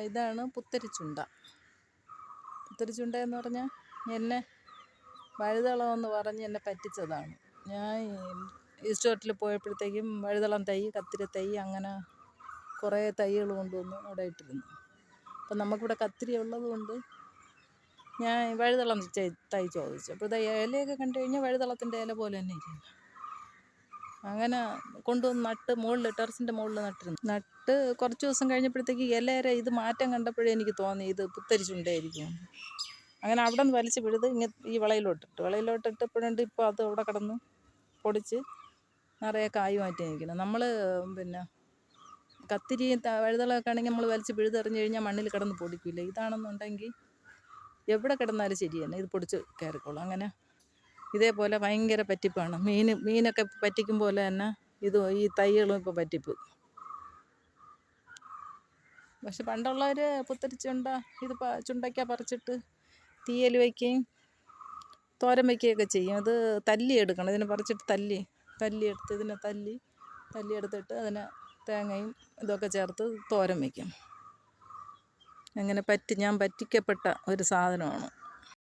ഇതാണ് പുത്തരിച്ചുണ്ട. പുത്തരിച്ചുണ്ട എന്ന് പറഞ്ഞാൽ എന്നെ വഴുതളമെന്ന് പറഞ്ഞ് എന്നെ പറ്റിച്ചതാണ്. ഞാൻ ഈസ്റ്റ് ഹോട്ടലിൽ പോയപ്പോഴത്തേക്കും വഴുതളം തൈ, കത്തിരി തൈ, അങ്ങനെ കുറേ തൈകൾ കൊണ്ടുവന്ന് അവിടെ ഇട്ടിരുന്നു. അപ്പം നമുക്കിവിടെ കത്തിരി ഉള്ളത് കൊണ്ട് ഞാൻ വഴുതളം തൈ ചോദിച്ചു. അപ്പോൾ ഇലയൊക്കെ കണ്ടു കഴിഞ്ഞാൽ വഴുതളത്തിൻ്റെ ഇല പോലെ തന്നെ ഇരിക്കും. അങ്ങനെ കൊണ്ടുവന്ന് നട്ട് മുകളിൽ, ടെറസിൻ്റെ മുകളിൽ നട്ട് കുറച്ച് ദിവസം കഴിഞ്ഞപ്പോഴത്തേക്ക് ഇലയുടെ ഇത് മാറ്റം കണ്ടപ്പോഴേ എനിക്ക് തോന്നി ഇത് പുത്തരിച്ചുണ്ടായിരിക്കും. അങ്ങനെ അവിടെ നിന്ന് വലിച്ച് പിഴുത് ഈ വിളയിലോട്ടിട്ടപ്പോഴുണ്ട് ഇപ്പോൾ അത് അവിടെ കിടന്ന് പൊടിച്ച് നിറയെ കായ് മാറ്റി നിൽക്കണം. നമ്മൾ പിന്നെ കത്തിരിയും വഴുതളമൊക്കെ ആണെങ്കിൽ നമ്മൾ വലിച്ച് പിഴുതെറിഞ്ഞ് കഴിഞ്ഞാൽ മണ്ണിൽ കിടന്ന് പൊടിക്കില്ല. ഇതാണെന്നുണ്ടെങ്കിൽ എവിടെ കിടന്നാലും ശരി തന്നെ ഇത് പൊടിച്ച് കയറിക്കോളും. അങ്ങനെ ഇതേപോലെ ഭയങ്കര പറ്റിപ്പാണ്. മീനൊക്കെ പറ്റിക്കും പോലെ തന്നെ ഈ തൈകളും ഇപ്പോൾ പറ്റിപ്പ്. പക്ഷെ പണ്ടുള്ളവർ പുത്തരിച്ചുണ്ട ചുണ്ടയ്ക്ക പറിച്ചിട്ട് തീയൽ വയ്ക്കുകയും തോരൻ വയ്ക്കുകയൊക്കെ ചെയ്യും. അത് തല്ലി എടുക്കണം. ഇതിനെ പറിച്ചിട്ട് തല്ലിയെടുത്ത് ഇതിനെ തല്ലിയെടുത്തിട്ട് അതിനെ തേങ്ങയും ഇതൊക്കെ ചേർത്ത് തോരൻ വയ്ക്കും. അങ്ങനെ ഞാൻ പറ്റിക്കപ്പെട്ട ഒരു സാധനമാണ്.